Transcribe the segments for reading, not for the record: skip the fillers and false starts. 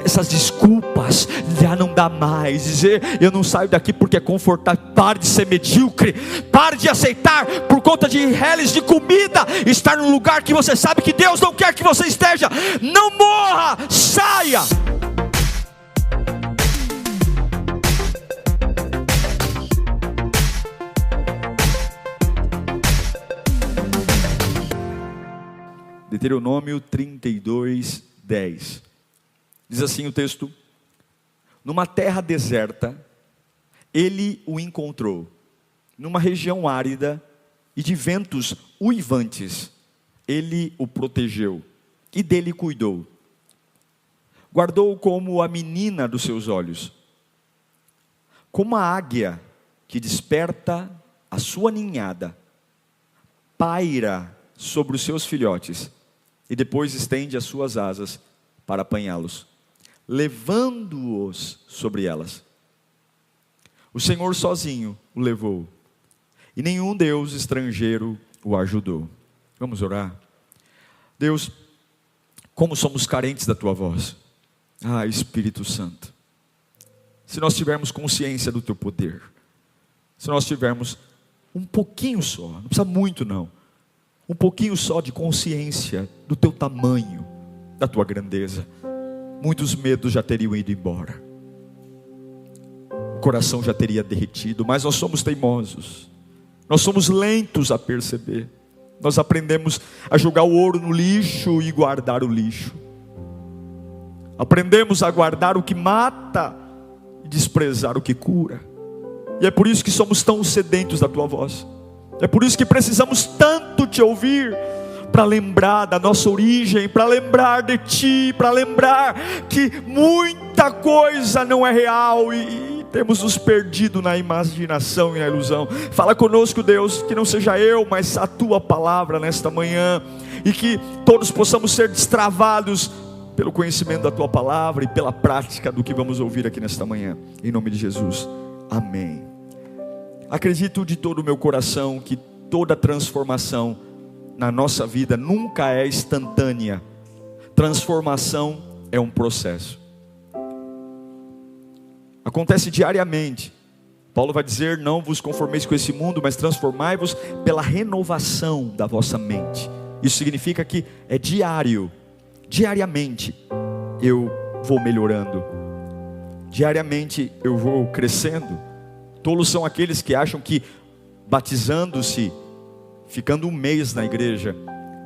essas desculpas já não dá mais. Dizer, eu não saio daqui porque é confortável. Pare de ser medíocre. Pare de aceitar por conta de reles de comida estar num lugar que você sabe que Deus não quer que você esteja. Não morra, saia. Deuteronômio 32, 10. Diz assim o texto: numa terra deserta, ele o encontrou, numa região árida e de ventos uivantes, ele o protegeu e dele cuidou. Guardou-o como a menina dos seus olhos, como a águia que desperta a sua ninhada, paira sobre os seus filhotes, e depois estende as suas asas para apanhá-los, levando-os sobre elas. O Senhor sozinho o levou, e nenhum Deus estrangeiro o ajudou. Vamos orar? Deus, como somos carentes da Tua voz. Ah, Espírito Santo, se nós tivermos consciência do Teu poder, se nós tivermos um pouquinho só, não precisa muito não, um pouquinho só de consciência do Teu tamanho, da Tua grandeza, muitos medos já teriam ido embora, o coração já teria derretido. Mas nós somos teimosos, nós somos lentos a perceber, nós aprendemos a jogar o ouro no lixo e guardar o lixo, aprendemos a guardar o que mata e desprezar o que cura. E é por isso que somos tão sedentos da Tua voz, é por isso que precisamos tanto Te ouvir, para lembrar da nossa origem, para lembrar de Ti, para lembrar que muita coisa não é real e temos nos perdido na imaginação e na ilusão. Fala conosco, Deus, que não seja eu, mas a Tua palavra nesta manhã, e que todos possamos ser destravados pelo conhecimento da Tua palavra e pela prática do que vamos ouvir aqui nesta manhã, em nome de Jesus, amém. Acredito de todo o meu coração que toda transformação na nossa vida nunca é instantânea. Transformação é um processo, acontece diariamente. Paulo vai dizer: não vos conformeis com esse mundo, mas transformai-vos pela renovação da vossa mente. Isso significa que é diário, diariamente eu vou melhorando, diariamente eu vou crescendo. Tolos são aqueles que acham que batizando-se, ficando um mês na igreja,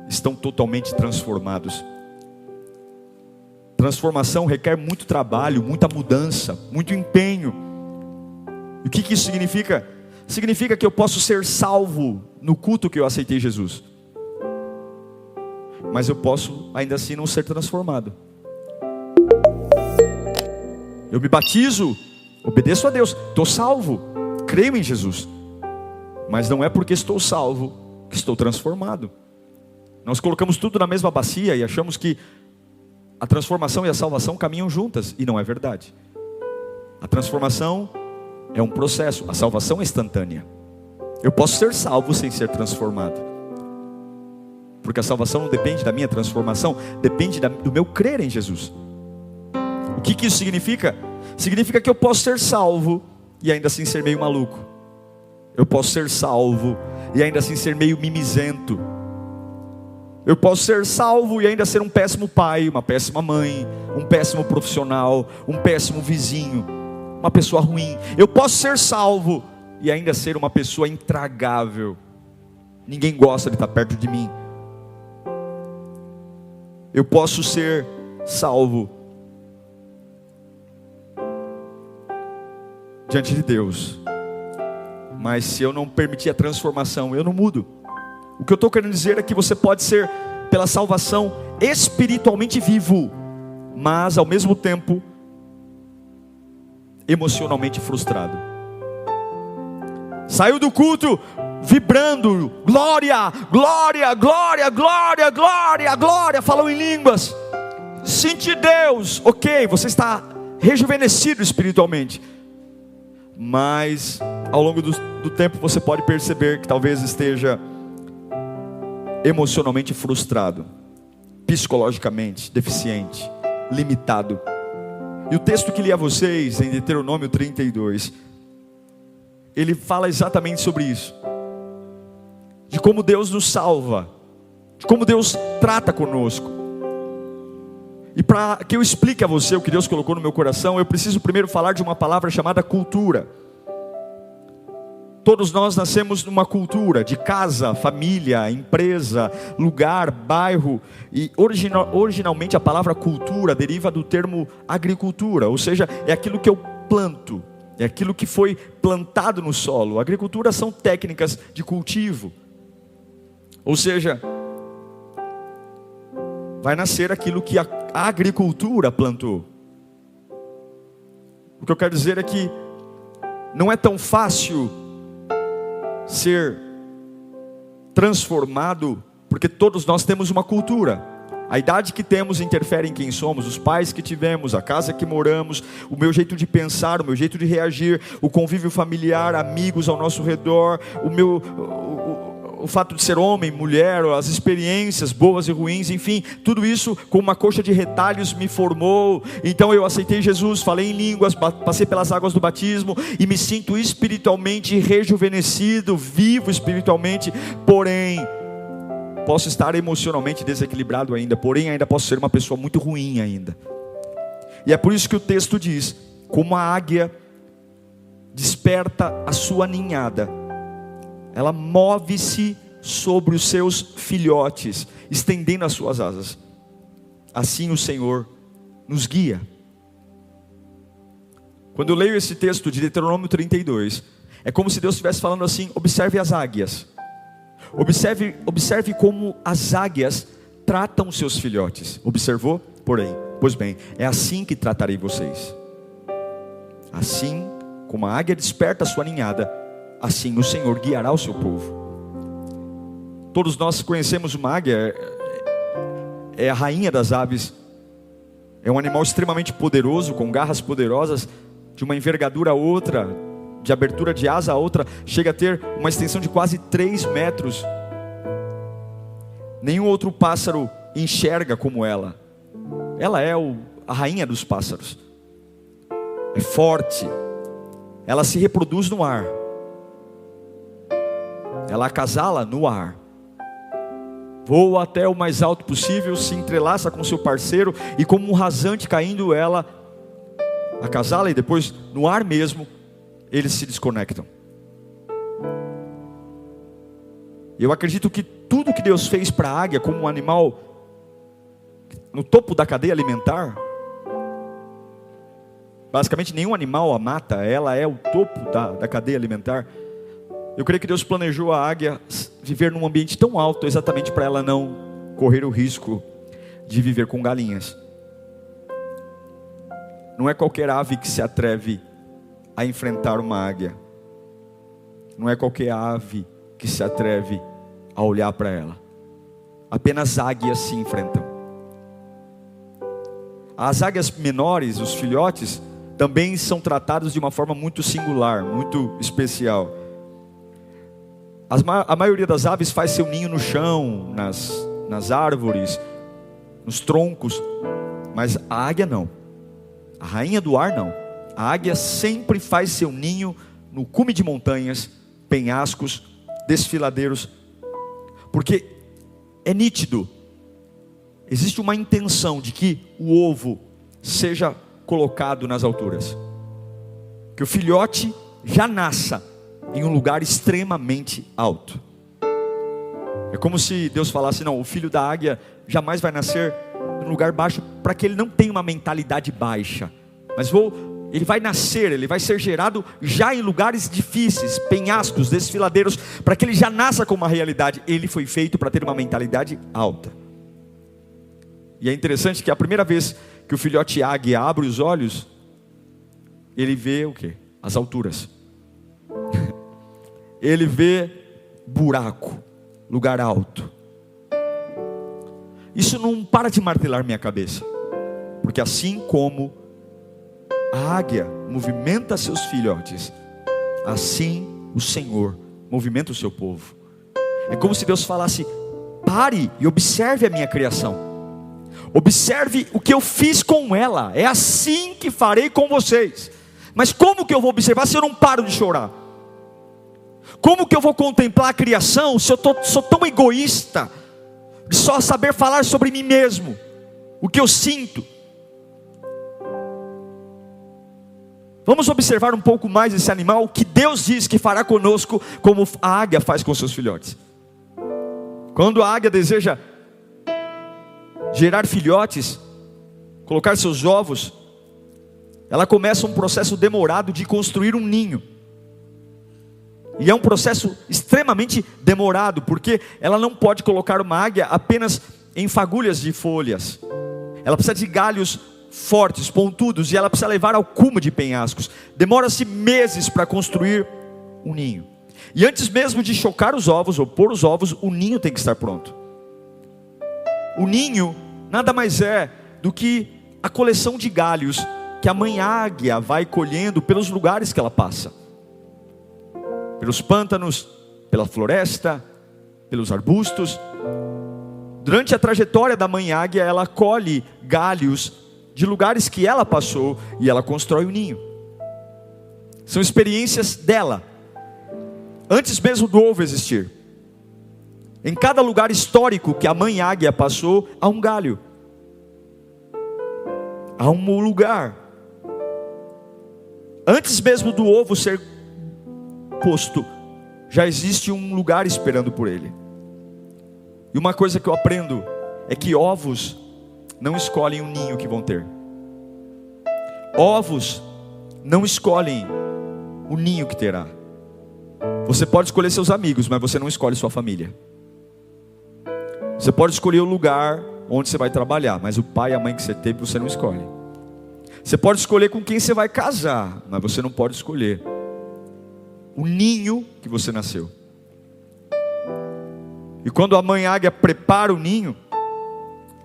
estão totalmente transformados. Transformação requer muito trabalho, muita mudança, muito empenho. E o que isso significa? Significa que eu posso ser salvo no culto que eu aceitei Jesus, mas eu posso ainda assim não ser transformado. Eu me batizo, obedeço a Deus, estou salvo, creio em Jesus, mas não é porque estou salvo que estou transformado. Nós colocamos tudo na mesma bacia e achamos que a transformação e a salvação caminham juntas, e não é verdade. A transformação é um processo, a salvação é instantânea. Eu posso ser salvo sem ser transformado, porque a salvação não depende da minha transformação, depende do meu crer em Jesus. O que isso significa? Significa que eu posso ser salvo e ainda assim ser meio maluco. Eu posso ser salvo e ainda assim ser meio mimizento. Eu posso ser salvo e ainda ser um péssimo pai, uma péssima mãe, um péssimo profissional, um péssimo vizinho, uma pessoa ruim. Eu posso ser salvo e ainda ser uma pessoa intragável. Ninguém gosta de estar perto de mim. Eu posso ser salvo diante de Deus, mas se eu não permitir a transformação, eu não mudo. O que eu estou querendo dizer é que você pode ser, pela salvação, espiritualmente vivo, mas ao mesmo tempo emocionalmente frustrado. Saiu do culto vibrando, glória, glória, glória, glória, glória, glória, falou em línguas, senti Deus, ok, você está rejuvenescido espiritualmente, mas ao longo do tempo você pode perceber que talvez esteja emocionalmente frustrado, psicologicamente deficiente, limitado. E o texto que li a vocês, em Deuteronômio 32, ele fala exatamente sobre isso. De como Deus nos salva, de como Deus trata conosco. E para que eu explique a você o que Deus colocou no meu coração, eu preciso primeiro falar de uma palavra chamada cultura. Todos nós nascemos numa cultura de casa, família, empresa, lugar, bairro. E originalmente a palavra cultura deriva do termo agricultura. Ou seja, é aquilo que eu planto, é aquilo que foi plantado no solo. Agricultura são técnicas de cultivo. Ou seja, vai nascer aquilo que a agricultura plantou. O que eu quero dizer é que não é tão fácil ser transformado, porque todos nós temos uma cultura. A idade que temos interfere em quem somos, os pais que tivemos, a casa que moramos, o meu jeito de pensar, o meu jeito de reagir, o convívio familiar, amigos ao nosso redor, o fato de ser homem, mulher, as experiências boas e ruins, enfim, tudo isso com uma coxa de retalhos me formou. Então eu aceitei Jesus, falei em línguas, passei pelas águas do batismo e me sinto espiritualmente rejuvenescido, vivo espiritualmente, porém posso estar emocionalmente desequilibrado ainda, porém ainda posso ser uma pessoa muito ruim ainda. E é por isso que o texto diz: como a águia desperta a sua ninhada, ela move-se sobre os seus filhotes, estendendo as suas asas. Assim o Senhor nos guia. Quando eu leio esse texto de Deuteronômio 32, é como se Deus estivesse falando assim: observe as águias. Observe como as águias tratam os seus filhotes. Observou? Porém, pois bem, é assim que tratarei vocês. Assim como a águia desperta a sua ninhada, assim o Senhor guiará o seu povo. Todos nós conhecemos uma águia, é a rainha das aves. É um animal extremamente poderoso, com garras poderosas, de uma envergadura a outra, de abertura de asa a outra, chega a ter uma extensão de quase 3 metros. Nenhum outro pássaro enxerga como ela. Ela é a rainha dos pássaros. É forte. Ela se reproduz no ar. Ela acasala no ar. Voa até o mais alto possível, se entrelaça com seu parceiro e como um rasante caindo, ela acasala e depois no ar mesmo eles se desconectam. Eu acredito que tudo que Deus fez para a águia como um animal no topo da cadeia alimentar, basicamente nenhum animal a mata, ela é o topo da cadeia alimentar. Eu creio que Deus planejou a águia viver num ambiente tão alto exatamente para ela não correr o risco de viver com galinhas. Não é qualquer ave que se atreve a enfrentar uma águia. Não é qualquer ave que se atreve a olhar para ela. Apenas águias se enfrentam. As águias menores, os filhotes, também são tratados de uma forma muito singular, muito especial. A maioria das aves faz seu ninho no chão, nas árvores, nos troncos, mas a águia não. A rainha do ar não. A águia sempre faz seu ninho no cume de montanhas, penhascos, desfiladeiros, porque é nítido, existe uma intenção de que o ovo seja colocado nas alturas, que o filhote já nasça em um lugar extremamente alto. É como se Deus falasse: não, o filho da águia jamais vai nascer num lugar baixo, para que ele não tenha uma mentalidade baixa, mas ele vai nascer, ele vai ser gerado já em lugares difíceis, penhascos, desfiladeiros, para que ele já nasça com uma realidade. Ele foi feito para ter uma mentalidade alta. E é interessante que a primeira vez que o filhote águia abre os olhos, ele vê o quê? As alturas. Ele vê buraco, lugar alto. Isso não para de martelar minha cabeça, porque assim como a águia movimenta seus filhotes, assim o Senhor movimenta o seu povo. É como se Deus falasse: pare e observe a minha criação. observe o que eu fiz com ela, é assim que farei com vocês. Mas como que eu vou observar se eu não paro de chorar? Como que eu vou contemplar a criação se eu sou tão egoísta, de só saber falar sobre mim mesmo, o que eu sinto? Vamos observar um pouco mais esse animal, o que Deus diz que fará conosco, como a águia faz com seus filhotes. Quando a águia deseja gerar filhotes, colocar seus ovos, ela começa um processo demorado de construir um ninho. E é um processo extremamente demorado, porque ela não pode colocar uma águia apenas em fagulhas de folhas. Ela precisa de galhos fortes, pontudos, e ela precisa levar ao cume de penhascos. Demora-se meses para construir um ninho. E antes mesmo de chocar os ovos, ou pôr os ovos, o ninho tem que estar pronto. O ninho nada mais é do que a coleção de galhos que a mãe águia vai colhendo pelos lugares que ela passa. Pelos pântanos, pela floresta, pelos arbustos. Durante a trajetória da mãe águia, ela colhe galhos de lugares que ela passou e ela constrói o ninho. São experiências dela, antes mesmo do ovo existir. Em cada lugar histórico que a mãe águia passou, há um galho, há um lugar. Antes mesmo do ovo ser posto, já existe um lugar esperando por ele. E uma coisa que eu aprendo é que ovos não escolhem o ninho que vão ter. Ovos não escolhem o ninho que terá. Você pode escolher seus amigos, mas você não escolhe sua família. Você pode escolher o lugar onde você vai trabalhar, mas o pai e a mãe que você teve, você não escolhe. Você pode escolher com quem você vai casar, mas você não pode escolher o ninho que você nasceu. E quando a mãe águia prepara o ninho,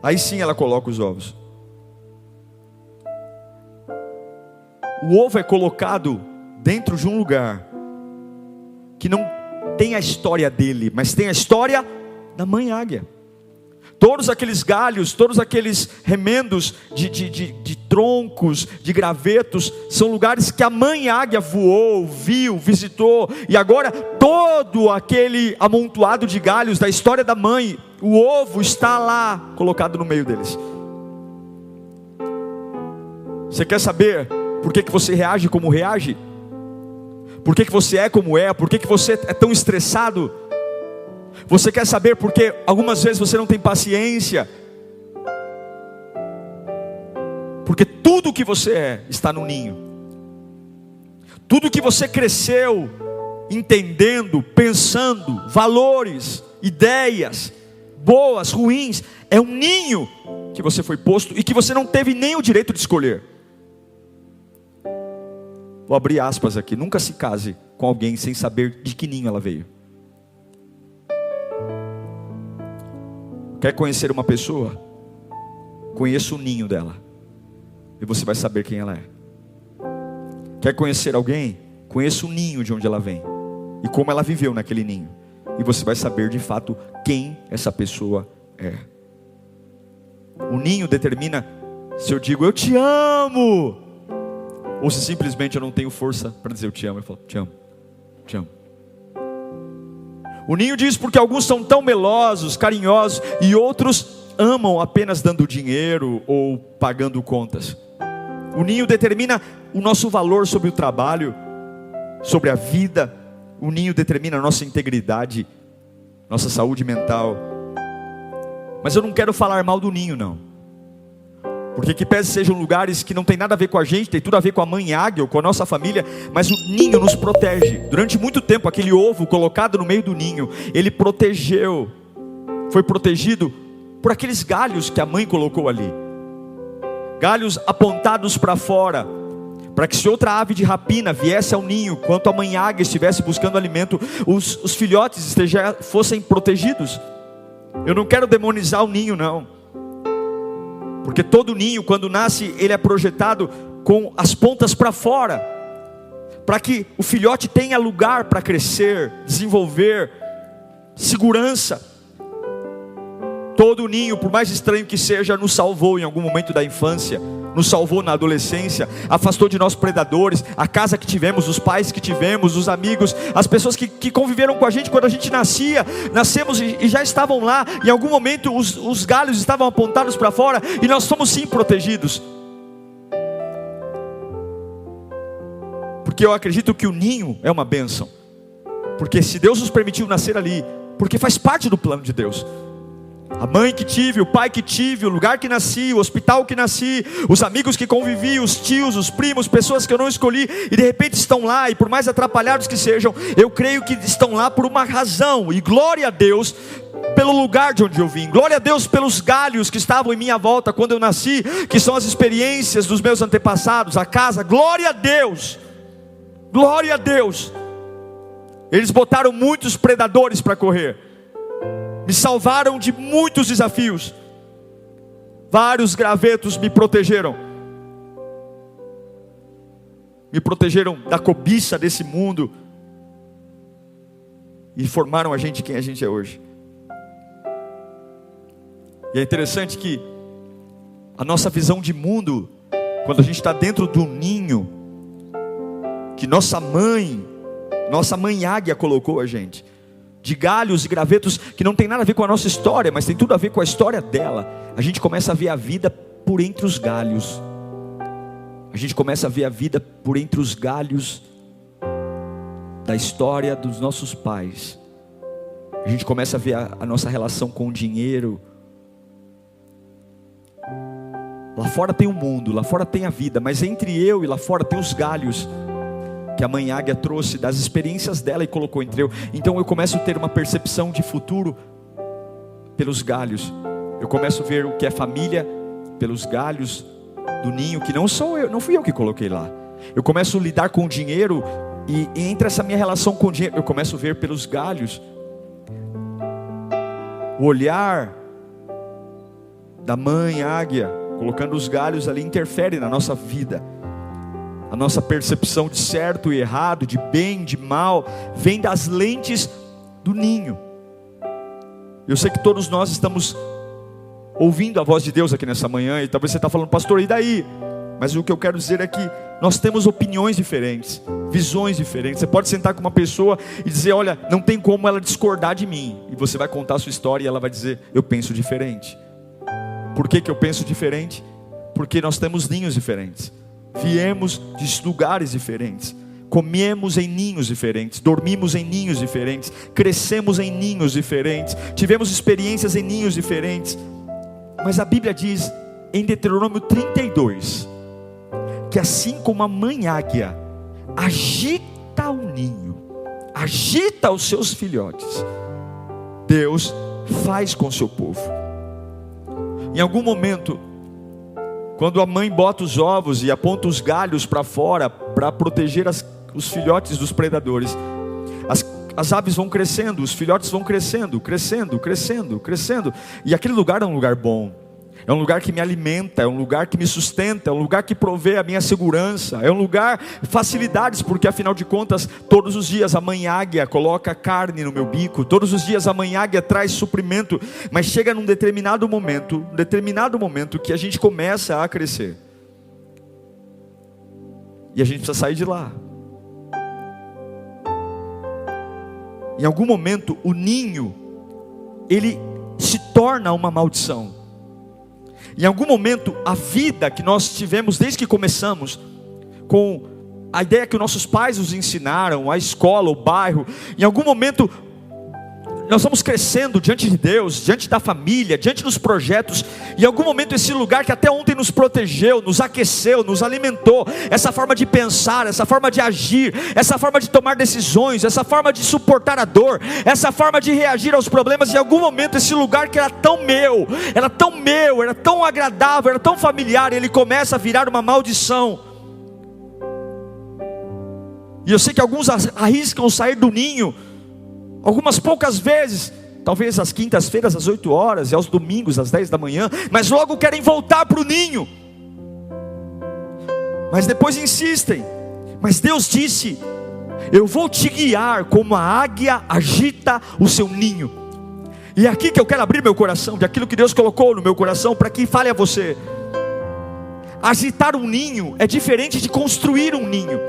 aí sim ela coloca os ovos. O ovo é colocado dentro de um lugar que não tem a história dele, mas tem a história da mãe águia. Todos aqueles galhos, todos aqueles remendos de troncos, de gravetos, são lugares que a mãe águia voou, viu, visitou. E agora todo aquele amontoado de galhos da história da mãe, o ovo está lá, colocado no meio deles. Você quer saber por que você reage como reage? Por que você é como é? Por que você é tão estressado? Você quer saber por que algumas vezes você não tem paciência? Porque tudo o que você é está no ninho. Tudo que você cresceu entendendo, pensando, valores, ideias, boas, ruins, é um ninho que você foi posto e que você não teve nem o direito de escolher. Vou abrir aspas aqui: nunca se case com alguém sem saber de que ninho ela veio. Quer conhecer uma pessoa? Conheça o ninho dela, e você vai saber quem ela é. Quer conhecer alguém? Conheça o ninho de onde ela vem e como ela viveu naquele ninho, e você vai saber de fato quem essa pessoa é. O ninho determina se eu digo eu te amo, ou se simplesmente eu não tenho força para dizer eu te amo. Eu falo te amo, te amo. O ninho diz porque alguns são tão melosos, carinhosos, e outros amam apenas dando dinheiro ou pagando contas. O ninho determina o nosso valor sobre o trabalho, sobre a vida. O ninho determina a nossa integridade, nossa saúde mental. Mas eu não quero falar mal do ninho, não. Porque que pese sejam lugares que não tem nada a ver com a gente, tem tudo a ver com a mãe águia ou com a nossa família, mas o ninho nos protege. Durante muito tempo, aquele ovo colocado no meio do ninho, ele protegeu, foi protegido por aqueles galhos que a mãe colocou ali. Galhos apontados para fora, para que se outra ave de rapina viesse ao ninho, enquanto a mãe águia estivesse buscando alimento, os filhotes fossem protegidos. Eu não quero demonizar o ninho, não. Porque todo ninho, quando nasce, ele é projetado com as pontas para fora, para que o filhote tenha lugar para crescer, desenvolver, segurança. Todo ninho, por mais estranho que seja, nos salvou em algum momento da infância, nos salvou na adolescência, afastou de nós predadores, a casa que tivemos, os pais que tivemos, os amigos, as pessoas que conviveram com a gente quando a gente nascemos e já estavam lá. Em algum momento os galhos estavam apontados para fora e nós fomos sim protegidos. Porque eu acredito que o ninho é uma bênção, porque se Deus nos permitiu nascer ali, porque faz parte do plano de Deus. A mãe que tive, o pai que tive, o lugar que nasci, o hospital que nasci, os amigos que convivi, os tios, os primos, pessoas que eu não escolhi e de repente estão lá, e por mais atrapalhados que sejam, eu creio que estão lá por uma razão. E glória a Deus pelo lugar de onde eu vim, glória a Deus pelos galhos que estavam em minha volta quando eu nasci, que são as experiências dos meus antepassados, a casa. Glória a Deus, glória a Deus. Eles botaram muitos predadores para correr, me salvaram de muitos desafios. Vários gravetos me protegeram da cobiça desse mundo e formaram a gente quem a gente é hoje. E é interessante que a nossa visão de mundo, quando a gente está dentro do ninho que nossa mãe águia colocou a gente, de galhos e gravetos que não tem nada a ver com a nossa história, mas tem tudo a ver com a história dela, a gente começa a ver a vida por entre os galhos. A gente começa a ver a vida por entre os galhos da história dos nossos pais. A gente começa a ver a nossa relação com o dinheiro. Lá fora tem o mundo, lá fora tem a vida, mas entre eu e lá fora tem os galhos que a mãe águia trouxe das experiências dela e colocou entre eu. Então eu começo a ter uma percepção de futuro pelos galhos. Eu começo a ver o que é família pelos galhos do ninho, que não fui eu que coloquei lá. Eu começo a lidar com o dinheiro e entre essa minha relação com o dinheiro, eu começo a ver pelos galhos. O olhar da mãe águia colocando os galhos ali interfere na nossa vida. A nossa percepção de certo e errado, de bem, de mal, vem das lentes do ninho. Eu sei que todos nós estamos ouvindo a voz de Deus aqui nessa manhã, e talvez você está falando, pastor, e daí? Mas o que eu quero dizer é que nós temos opiniões diferentes, visões diferentes. Você pode sentar com uma pessoa e dizer, olha, não tem como ela discordar de mim. E você vai contar a sua história e ela vai dizer, eu penso diferente. Por que eu penso diferente? Porque nós temos ninhos diferentes. Viemos de lugares diferentes, comemos em ninhos diferentes, dormimos em ninhos diferentes, crescemos em ninhos diferentes, tivemos experiências em ninhos diferentes. Mas a Bíblia diz em Deuteronômio 32 que assim como a mãe águia agita o ninho, agita os seus filhotes, Deus faz com o seu povo. Em algum momento, quando a mãe bota os ovos e aponta os galhos para fora para proteger os filhotes dos predadores, as aves vão crescendo, os filhotes vão crescendo, e aquele lugar é um lugar bom, é um lugar que me alimenta, é um lugar que me sustenta, é um lugar que provê a minha segurança, é um lugar facilidades, porque afinal de contas todos os dias a mãe águia coloca carne no meu bico, todos os dias a mãe águia traz suprimento. Mas chega num determinado momento que a gente começa a crescer e a gente precisa sair de lá. Em algum momento o ninho ele se torna uma maldição. Em algum momento a vida que nós tivemos desde que começamos, com a ideia que os nossos pais nos ensinaram, a escola, o bairro, em algum momento nós vamos crescendo diante de Deus, diante da família, diante dos projetos. Em algum momento esse lugar que até ontem nos protegeu, nos aqueceu, nos alimentou, essa forma de pensar, essa forma de agir, essa forma de tomar decisões, essa forma de suportar a dor, essa forma de reagir aos problemas, em algum momento esse lugar que era tão meu, era tão agradável, era tão familiar, ele começa a virar uma maldição. E eu sei que alguns arriscam sair do ninho algumas poucas vezes, talvez às quintas-feiras às 8 horas e aos domingos às 10 da manhã, mas logo querem voltar para o ninho, mas depois insistem. Mas Deus disse, eu vou te guiar como a águia agita o seu ninho. E é aqui que eu quero abrir meu coração, de aquilo que Deus colocou no meu coração, para que fale a você. Agitar um ninho é diferente de construir um ninho.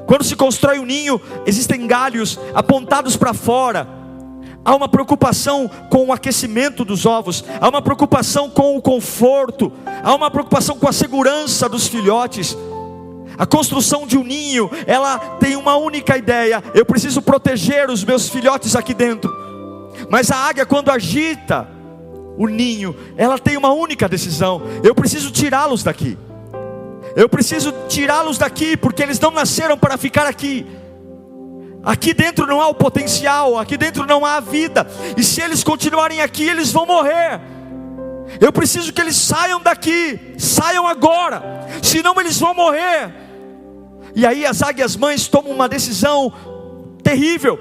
Quando se constrói um ninho, existem galhos apontados para fora. Há uma preocupação com o aquecimento dos ovos, há uma preocupação com o conforto, há uma preocupação com a segurança dos filhotes. A construção de um ninho, ela tem uma única ideia: eu preciso proteger os meus filhotes aqui dentro. Mas a águia, quando agita o ninho, ela tem uma única decisão: eu preciso tirá-los daqui. Eu preciso tirá-los daqui, porque eles não nasceram para ficar aqui. Aqui dentro não há o potencial, aqui dentro não há a vida, e se eles continuarem aqui, eles vão morrer. Eu preciso que eles saiam daqui, saiam agora, senão eles vão morrer. E aí as águias mães tomam uma decisão terrível,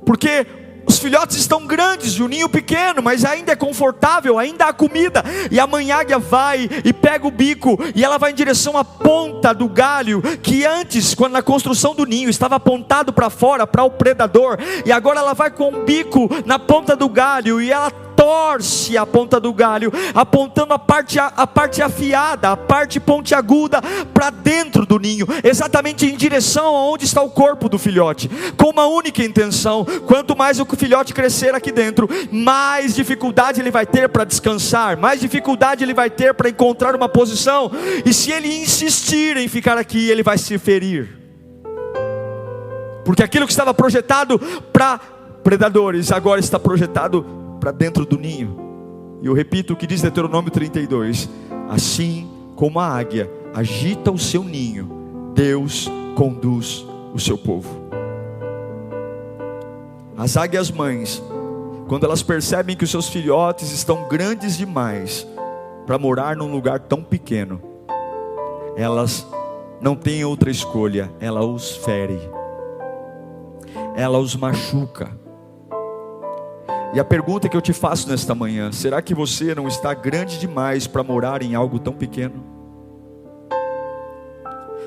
porque os filhotes estão grandes e o ninho pequeno, mas ainda é confortável, ainda há comida. E a mãe águia vai e pega o bico, e ela vai em direção à ponta do galho, que antes, quando na construção do ninho, estava apontado para fora, para o predador. E agora ela vai com o bico na ponta do galho, e ela torce a ponta do galho, apontando a parte afiada, a parte pontiaguda para dentro do ninho, exatamente em direção aonde está o corpo do filhote, com uma única intenção: quanto mais o filhote crescer aqui dentro, mais dificuldade ele vai ter para descansar, mais dificuldade ele vai ter para encontrar uma posição, e se ele insistir em ficar aqui, ele vai se ferir, porque aquilo que estava projetado para predadores, agora está projetado para dentro do ninho. E eu repito o que diz Deuteronômio 32: assim como a águia agita o seu ninho, Deus conduz o seu povo. As águias mães, quando elas percebem que os seus filhotes estão grandes demais para morar num lugar tão pequeno, elas não têm outra escolha, ela os fere, ela os machuca. E a pergunta que eu te faço nesta manhã: será que você não está grande demais para morar em algo tão pequeno?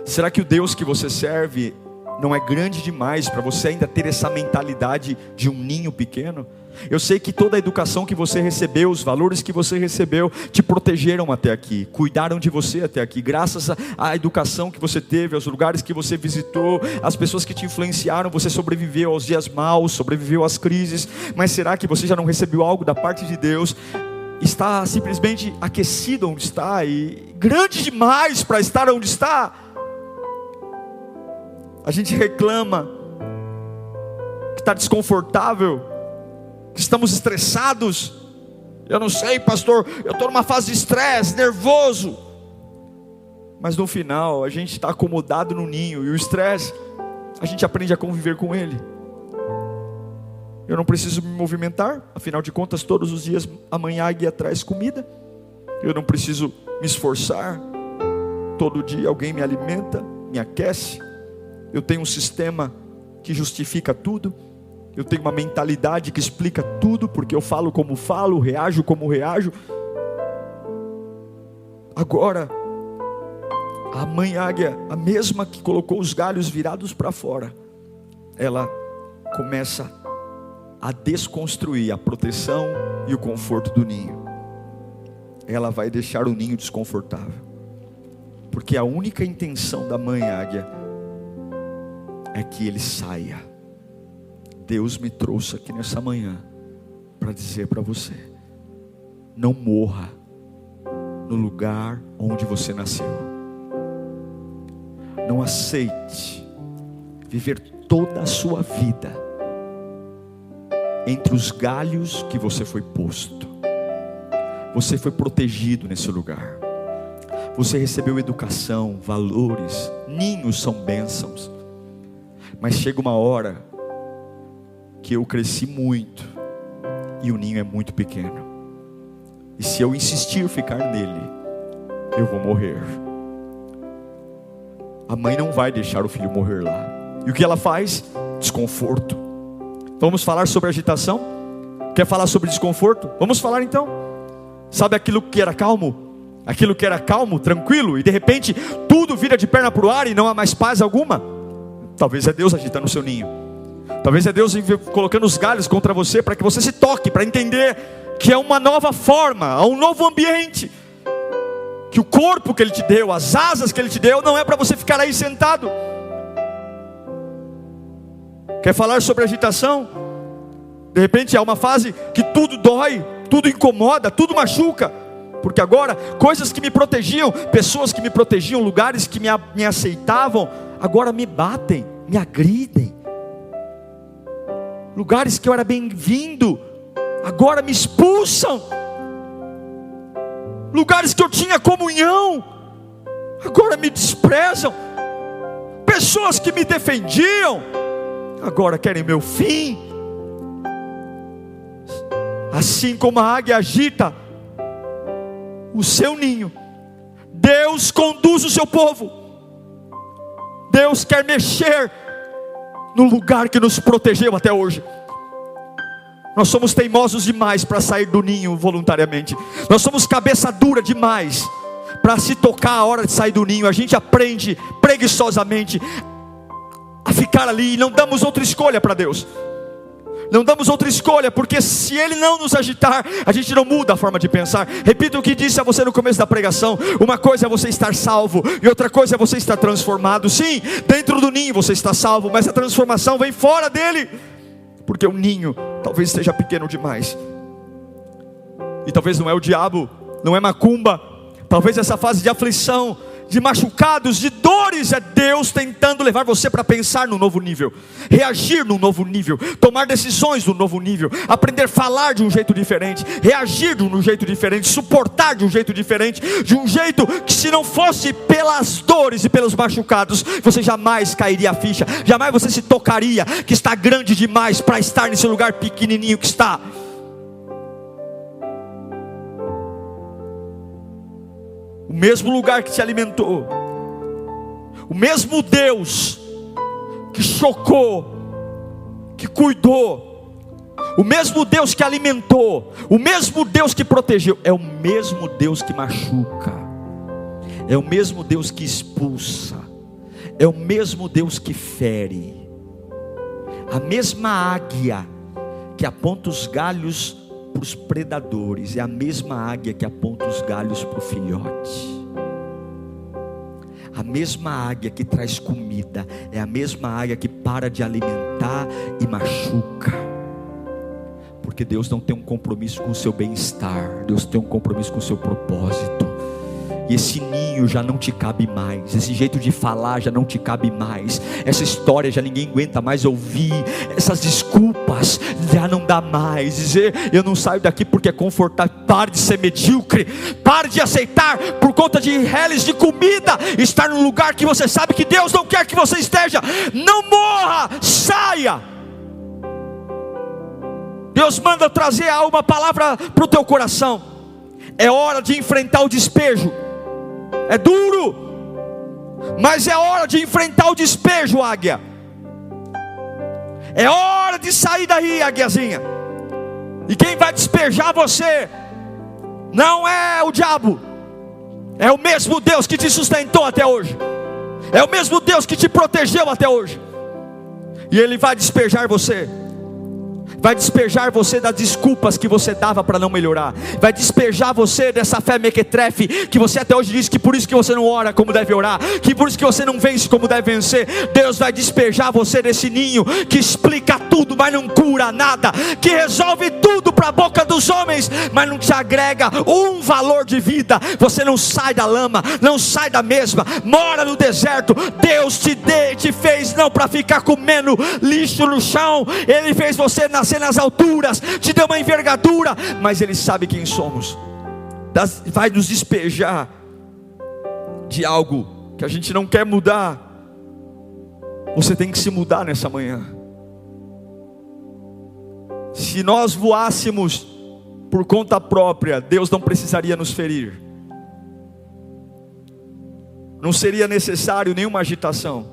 Será que o Deus que você serve não é grande demais para você ainda ter essa mentalidade de um ninho pequeno? Eu sei que toda a educação que você recebeu, os valores que você recebeu, te protegeram até aqui, cuidaram de você até aqui, graças à educação que você teve, aos lugares que você visitou, às pessoas que te influenciaram, você sobreviveu aos dias maus, sobreviveu às crises. Mas será que você já não recebeu algo da parte de Deus? Está simplesmente aquecido onde está e grande demais para estar onde está? A gente reclama que está desconfortável, que estamos estressados. Eu não sei, pastor, eu estou numa fase de estresse, nervoso. Mas no final a gente está acomodado no ninho, e o estresse, a gente aprende a conviver com ele. Eu não preciso me movimentar, afinal de contas todos os dias a mãe águia traz comida. Eu não preciso me esforçar, todo dia alguém me alimenta, me aquece. Eu tenho um sistema que justifica tudo. Eu tenho uma mentalidade que explica tudo, porque eu falo como falo, reajo como reajo. Agora, a mãe águia, a mesma que colocou os galhos virados para fora, ela começa a desconstruir a proteção e o conforto do ninho. Ela vai deixar o ninho desconfortável, porque a única intenção da mãe águia é que ele saia. Deus me trouxe aqui nessa manhã para dizer para você: não morra no lugar onde você nasceu. Não aceite viver toda a sua vida entre os galhos que você foi posto. Você foi protegido nesse lugar. Você recebeu educação, valores. Ninhos são bênçãos. Mas chega uma hora que eu cresci muito e o ninho é muito pequeno. E se eu insistir ficar nele, eu vou morrer. A mãe não vai deixar o filho morrer lá. E o que ela faz? Desconforto. Vamos falar sobre agitação? Quer falar sobre desconforto? Vamos falar então. Sabe aquilo que era calmo? Aquilo que era calmo, tranquilo, e de repente tudo vira de perna para o ar e não há mais paz alguma? Talvez é Deus agitando o seu ninho. Talvez é Deus colocando os galhos contra você para que você se toque, para entender que é uma nova forma, há um novo ambiente, que o corpo que Ele te deu, as asas que Ele te deu, não é para você ficar aí sentado. Quer falar sobre agitação? De repente é uma fase que tudo dói, tudo incomoda, tudo machuca, porque agora coisas que me protegiam, pessoas que me protegiam, lugares que me aceitavam, agora me batem, me agridem. Lugares que eu era bem-vindo, agora me expulsam. Lugares que eu tinha comunhão, agora me desprezam. Pessoas que me defendiam, agora querem meu fim. Assim como a águia agita o seu ninho, Deus conduz o seu povo. Deus quer mexer no lugar que nos protegeu até hoje. Nós somos teimosos demais para sair do ninho voluntariamente. Nós somos cabeça dura demais para se tocar a hora de sair do ninho. A gente aprende preguiçosamente a ficar ali e não damos outra escolha para Deus. Não damos outra escolha, porque se Ele não nos agitar, a gente não muda a forma de pensar. Repito o que disse a você no começo da pregação: uma coisa é você estar salvo, e outra coisa é você estar transformado. Sim, dentro do ninho você está salvo, mas a transformação vem fora dele, porque o ninho talvez esteja pequeno demais. E talvez não é o diabo, não é macumba, talvez essa fase de aflição, de machucados, de dores, é Deus tentando levar você para pensar no novo nível, reagir no novo nível, tomar decisões no novo nível, aprender a falar de um jeito diferente, reagir de um jeito diferente, suportar de um jeito diferente, de um jeito que, se não fosse pelas dores e pelos machucados, você jamais cairia a ficha, jamais você se tocaria que está grande demais para estar nesse lugar pequenininho que está. O mesmo lugar que te alimentou, o mesmo Deus que chocou, que cuidou, o mesmo Deus que alimentou, o mesmo Deus que protegeu, é o mesmo Deus que machuca, é o mesmo Deus que expulsa, é o mesmo Deus que fere. A mesma águia que aponta os galhos para os predadores é a mesma águia que aponta os galhos para o filhote. A mesma águia que traz comida é a mesma águia que para de alimentar e machuca. Porque Deus não tem um compromisso com o seu bem-estar, Deus tem um compromisso com o seu propósito. E esse ninho já não te cabe mais, esse jeito de falar já não te cabe mais, essa história já ninguém aguenta mais ouvir, essas desculpas já não dá mais, dizer eu não saio daqui porque é confortável. Pare de ser medíocre, pare de aceitar por conta de reles de comida, estar num lugar que você sabe que Deus não quer que você esteja. Não morra, saia. Deus manda trazer uma palavra para o teu coração. É hora de enfrentar o despejo. É duro, mas é hora de enfrentar o despejo, águia. É hora de sair daí, águiazinha. E quem vai despejar você não é o diabo, é o mesmo Deus que te sustentou até hoje, é o mesmo Deus que te protegeu até hoje. E Ele vai despejar você. Vai despejar você das desculpas que você dava para não melhorar. Vai despejar você dessa fé mequetrefe que você até hoje diz que por isso que você não ora como deve orar, que por isso que você não vence como deve vencer. Deus vai despejar você desse ninho que explica tudo, mas não cura nada, que resolve tudo para a boca dos homens, mas não te agrega um valor de vida. Você não sai da lama, não sai da mesma, mora no deserto. Deus te fez não para ficar comendo lixo no chão. Ele fez você nascer nas alturas, te deu uma envergadura, mas Ele sabe quem somos. Vai nos despejar de algo que a gente não quer mudar. Você tem que se mudar nessa manhã. Se nós voássemos por conta própria, Deus não precisaria nos ferir, não seria necessário nenhuma agitação.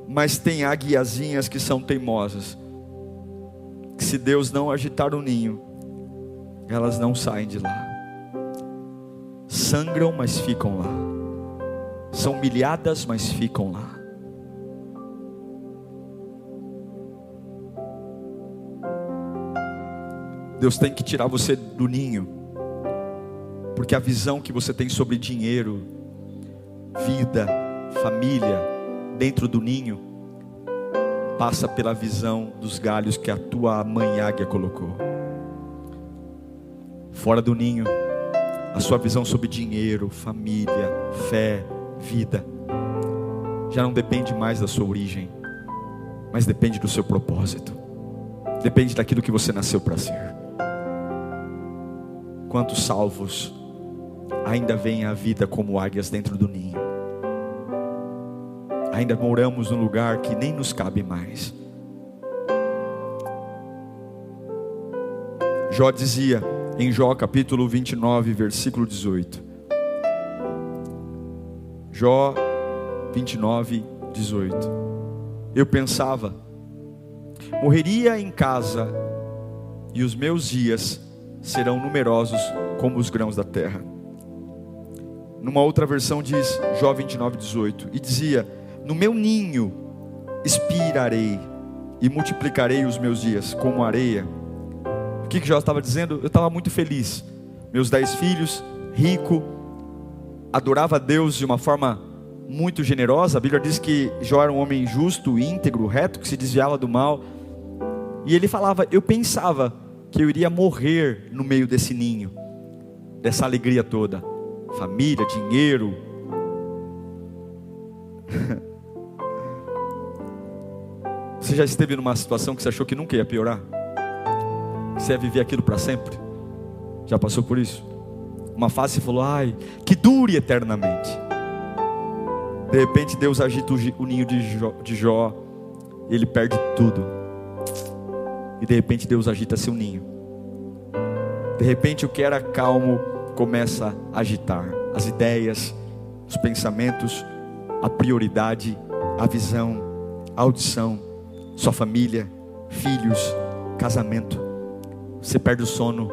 Mas tem águiazinhas que são teimosas, que se Deus não agitar o ninho, elas não saem de lá. Sangram, mas ficam lá. São humilhadas, mas ficam lá. Deus tem que tirar você do ninho, porque a visão que você tem sobre dinheiro, vida, família, dentro do ninho, passa pela visão dos galhos que a tua mãe águia colocou. Fora do ninho, a sua visão sobre dinheiro, família, fé, vida, já não depende mais da sua origem, mas depende do seu propósito. Depende daquilo que você nasceu para ser. Quantos salvos ainda veem a vida como águias dentro do ninho? Ainda moramos num lugar que nem nos cabe mais. Jó dizia em Jó capítulo 29, versículo 18. Jó 29, 18. Eu pensava, morreria em casa e os meus dias serão numerosos como os grãos da terra. Numa outra versão diz, Jó 29, 18, e dizia, no meu ninho expirarei e multiplicarei os meus dias como areia. O que Jó estava dizendo? Eu estava muito feliz, meus 10 filhos, rico, adorava a Deus de uma forma muito generosa. A Bíblia diz que Jó era um homem justo, íntegro, reto, que se desviava do mal. E ele falava, eu pensava que eu iria morrer no meio desse ninho, dessa alegria toda, família, dinheiro. Você já esteve numa situação que você achou que nunca ia piorar? Que você ia viver aquilo para sempre? Já passou por isso? Uma fase você falou, ai, que dure eternamente. De repente Deus agita o ninho de Jó, e ele perde tudo. E de repente Deus agita seu ninho. De repente o que era calmo começa a agitar. As ideias, os pensamentos, a prioridade, a visão, a audição, sua família, filhos, casamento. Você perde o sono,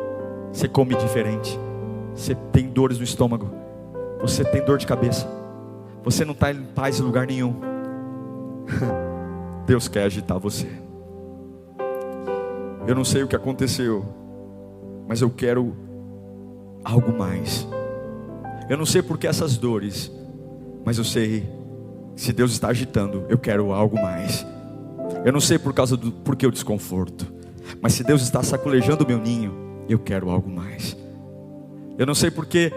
você come diferente, você tem dores no estômago, você tem dor de cabeça, você não está em paz em lugar nenhum. Deus quer agitar você. Eu não sei o que aconteceu, mas eu quero algo mais. Eu não sei por que essas dores, mas eu sei, se Deus está agitando, eu quero algo mais. Eu não sei por que o desconforto, mas se Deus está sacolejando o meu ninho, eu quero algo mais. Eu não sei porque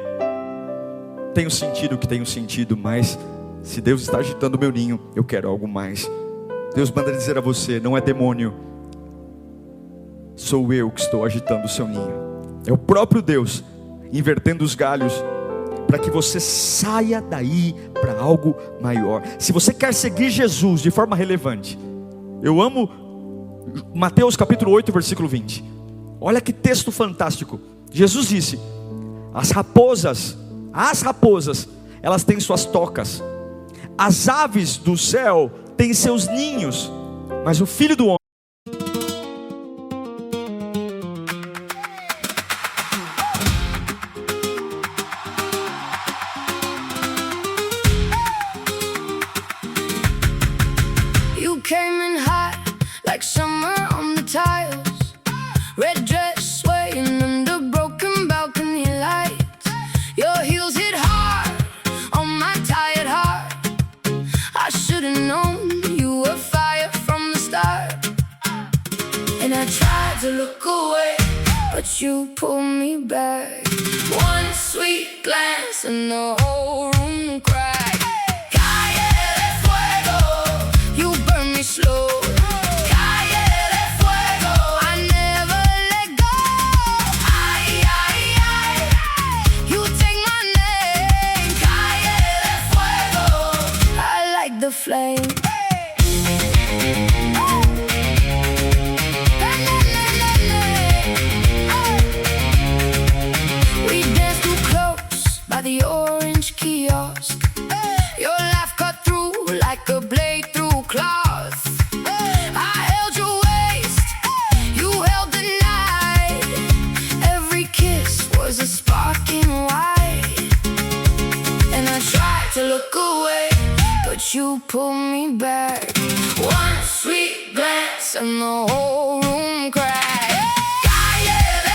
tenho sentido o que tenho sentido, mas se Deus está agitando o meu ninho, eu quero algo mais. Deus manda dizer a você, não é demônio, sou eu que estou agitando o seu ninho. É o próprio Deus invertendo os galhos para que você saia daí para algo maior. Se você quer seguir Jesus de forma relevante, eu amo Mateus capítulo 8, versículo 20. Olha que texto fantástico. Jesus disse, as raposas, elas têm suas tocas, as aves do céu têm seus ninhos, mas o Filho do Homem you pull me back. One sweet glance and the whole room cracked. Calle de fuego, you burn me slow. Calle de fuego, I never let go. Ay, ay, ay, you take my name. Calle de fuego, I like the flame. The orange kiosk, your laugh cut through like a blade through cloth. I held your waist, you held the night. Every kiss was a spark in white. And I tried to look away, but you pulled me back. One sweet glance and the whole room cracked. Calle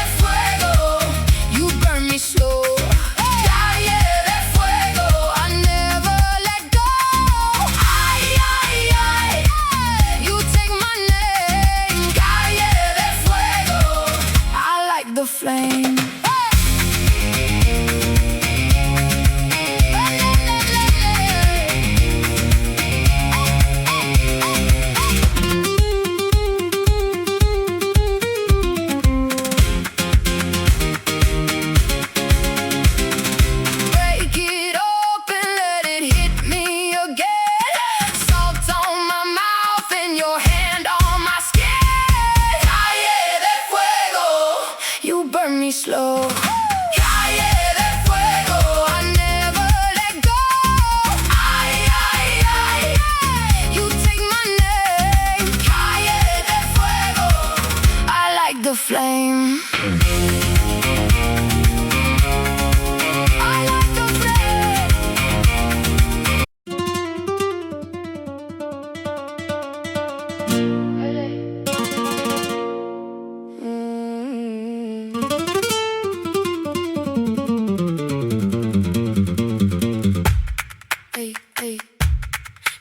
Hey, hey.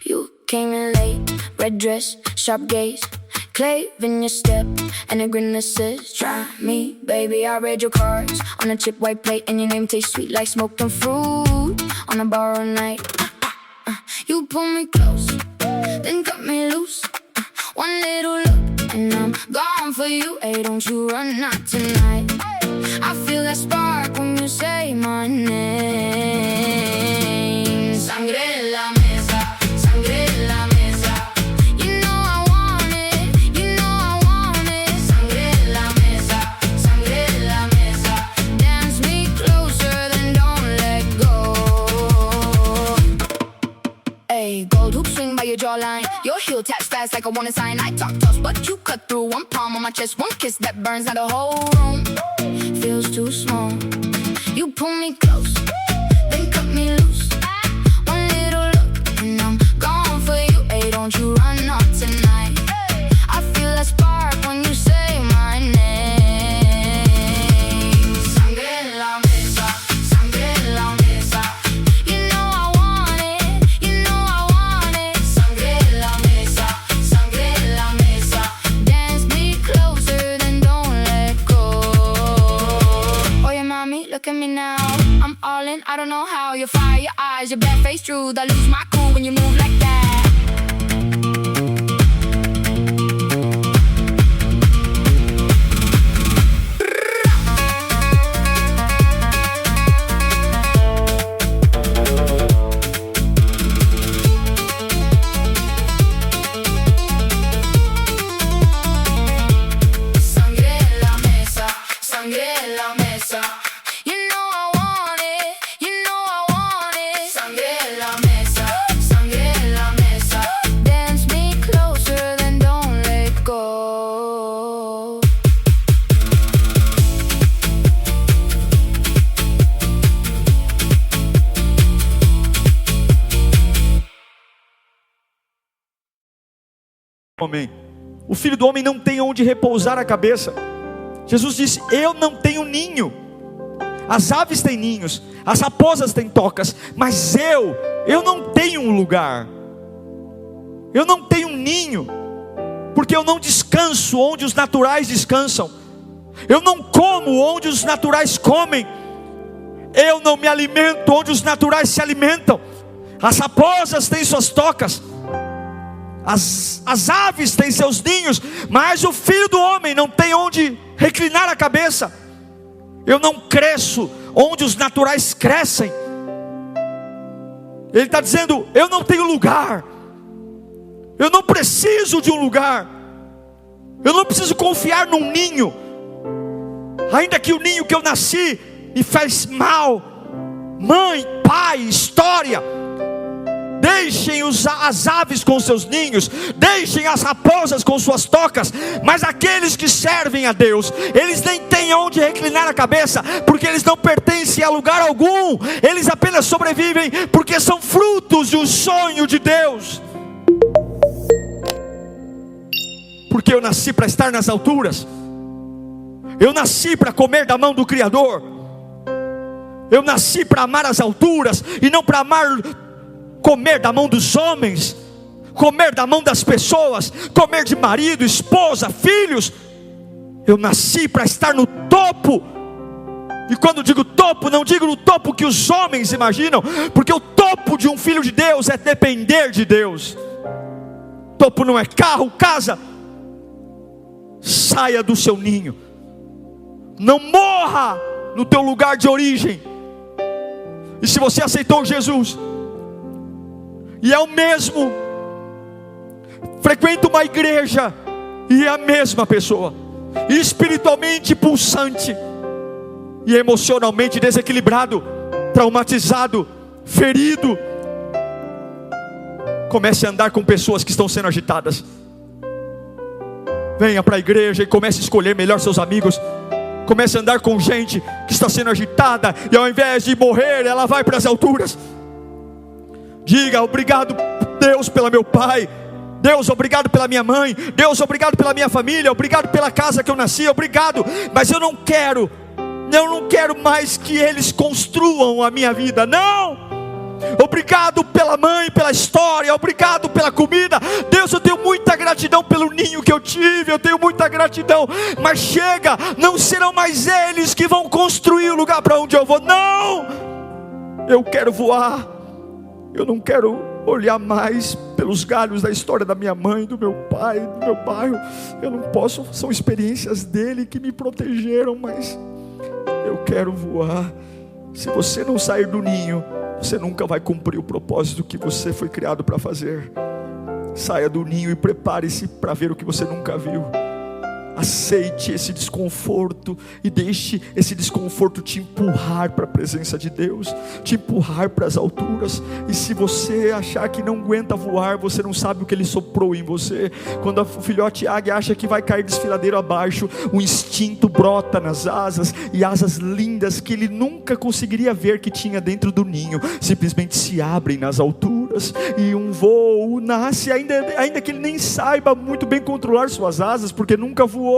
You came in late, red dress, sharp gaze, clave in your step, and a grin that says, try me, baby. I read your cards on a chip white plate, and your name tastes sweet like smoking fruit on a borrowed night. You pull me close, then cut me loose. One little look, and I'm gone for you. Hey, don't you run out tonight. I feel that spark when you say my name. Sangre en la mesa, sangre en la mesa. You know I want it, you know I want it. Sangre en la mesa, sangre en la mesa. Dance me closer, then don't let go. Hey, gold hoop swing by your jawline. Your heel taps fast like a warning sign. I talk tough, but you cut through. One palm on my chest, one kiss that burns out the whole room. Feels too small. You pull me close, then cut me loose. One little look, and I'm gone for you. Hey, don't you run off tonight. I feel that spark when you say my name. Sangre en la mesa, sangre en la mesa. You know I want it, you know I want it. Sangre en la mesa, sangre en la mesa. Dance me closer, then don't let go. Oye mami, look at me now. I'm all in, I don't know how. You fire your eyes, your bad face truth. I lose my cool when you move like that. Sangre en la mesa, sangre en la mesa. You know I want it, you know I want it. Sangre en la mesa, sangre en la mesa. Dance me closer, then don't let go. Homem, o filho do homem não tem onde repousar a cabeça. Jesus disse: eu não tenho ninho. As aves têm ninhos, as raposas têm tocas, mas eu não tenho um lugar. Eu não tenho um ninho, porque eu não descanso onde os naturais descansam. Eu não como onde os naturais comem. Eu não me alimento onde os naturais se alimentam. As raposas têm suas tocas, as aves têm seus ninhos, mas o filho do homem não tem onde reclinar a cabeça. Eu não cresço onde os naturais crescem. Ele está dizendo: eu não tenho lugar. Eu não preciso de um lugar. Eu não preciso confiar num ninho. Ainda que o ninho que eu nasci me faz mal. Mãe, pai, história. Deixem as aves com seus ninhos, deixem as raposas com suas tocas, mas aqueles que servem a Deus, eles nem têm onde reclinar a cabeça, porque eles não pertencem a lugar algum. Eles apenas sobrevivem porque são frutos de um sonho de Deus. Porque eu nasci para estar nas alturas. Eu nasci para comer da mão do Criador. Eu nasci para amar as alturas e não para comer da mão dos homens, comer da mão das pessoas, comer de marido, esposa, filhos. Eu nasci para estar no topo. E quando digo topo, não digo no topo que os homens imaginam, porque o topo de um filho de Deus é depender de Deus. Topo não é carro, casa. Saia do seu ninho. Não morra no teu lugar de origem. E se você aceitou Jesus e é o mesmo, frequenta uma igreja e é a mesma pessoa, espiritualmente pulsante e emocionalmente desequilibrado, traumatizado, ferido, comece a andar com pessoas que estão sendo agitadas. Venha para a igreja e comece a escolher melhor seus amigos. Comece a andar com gente que está sendo agitada, e ao invés de morrer, ela vai para as alturas. Diga: obrigado Deus pelo meu pai, Deus obrigado pela minha mãe, Deus obrigado pela minha família, obrigado pela casa que eu nasci, obrigado, mas eu não quero mais que eles construam a minha vida, não. Obrigado pela pela história, obrigado pela comida. Deus, eu tenho muita gratidão pelo ninho que eu tive, eu tenho muita gratidão. Mas chega, não serão mais eles que vão construir o lugar para onde eu vou. Não, eu quero voar. Eu não quero olhar mais pelos galhos da história da minha mãe, do meu pai, do meu bairro. Eu não posso, são experiências dele que me protegeram, mas eu quero voar. Se você não sair do ninho, você nunca vai cumprir o propósito que você foi criado para fazer. Saia do ninho e prepare-se para ver o que você nunca viu. Aceite esse desconforto e deixe esse desconforto te empurrar para a presença de Deus, te empurrar para as alturas. E se você achar que não aguenta voar, você não sabe o que Ele soprou em você. Quando o filhote águia acha que vai cair desfiladeiro abaixo, o instinto brota nas asas, e asas lindas que ele nunca conseguiria ver que tinha dentro do ninho, simplesmente se abrem nas alturas, e um voo nasce, ainda que ele nem saiba muito bem controlar suas asas, porque nunca voou.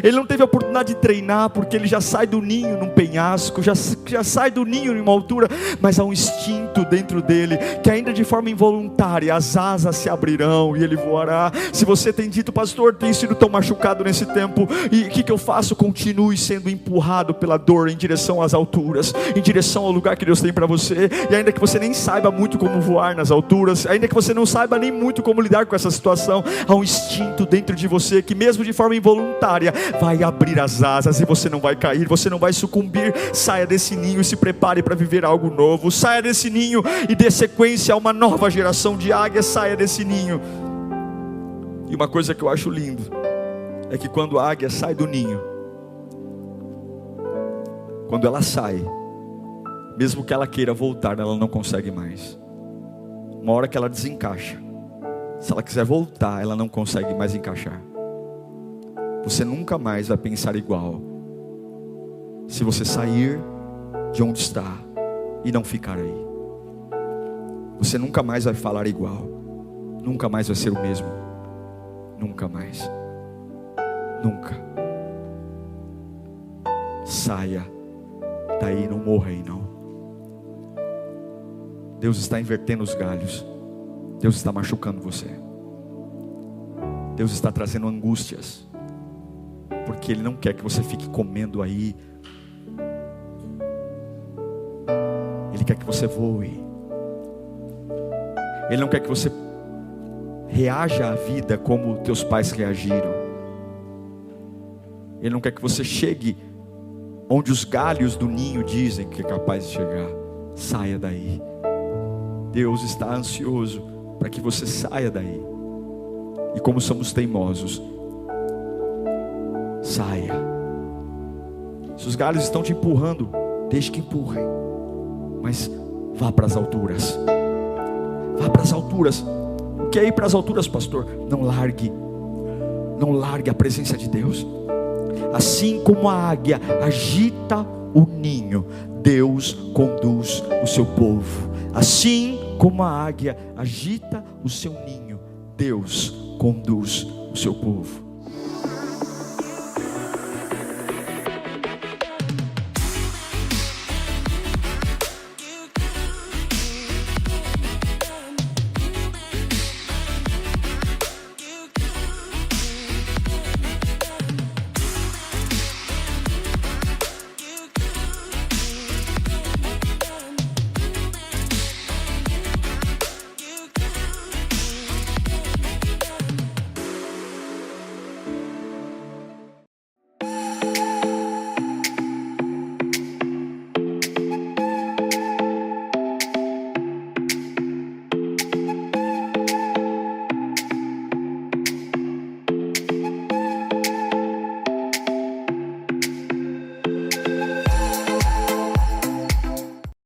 Ele não teve a oportunidade de treinar, porque ele já sai do ninho num penhasco, já sai do ninho em uma altura, mas há um instinto dentro dele, que ainda de forma involuntária, as asas se abrirão e ele voará. Se você tem dito, pastor, tem sido tão machucado nesse tempo, e o que eu faço? Continue sendo empurrado pela dor em direção às alturas, em direção ao lugar que Deus tem para você. E ainda que você nem saiba muito como voar nas alturas, ainda que você não saiba nem muito como lidar com essa situação, há um instinto dentro de você, que mesmo de forma involuntária, vai abrir as asas, e você não vai cair, você não vai sucumbir. Saia desse ninho e se prepare para viver algo novo. Saia desse ninho e dê sequência a uma nova geração de águias. Saia desse ninho. E uma coisa que eu acho lindo é que quando a águia sai do ninho, quando ela sai, mesmo que ela queira voltar, ela não consegue mais. Uma hora que ela desencaixa, se ela quiser voltar, ela não consegue mais encaixar. Você nunca mais vai pensar igual se você sair de onde está e não ficar aí. Você nunca mais vai falar igual, nunca mais vai ser o mesmo, nunca mais, nunca. Saia daí, não morra aí não. Deus está invertendo os galhos, Deus está machucando você, Deus está trazendo angústias, porque Ele não quer que você fique comendo aí. Ele quer que você voe. Ele não quer que você reaja à vida como teus pais reagiram. Ele não quer que você chegue onde os galhos do ninho dizem que é capaz de chegar. Saia daí. Deus está ansioso para que você saia daí. E como somos teimosos, saia. Se os galhos estão te empurrando, deixe que empurrem, mas vá para as alturas. Vá para as alturas. O que é ir para as alturas, pastor? Não largue a presença de Deus. Assim como a águia agita o ninho, Deus conduz o seu povo. Assim como a águia agita o seu ninho, Deus conduz o seu povo.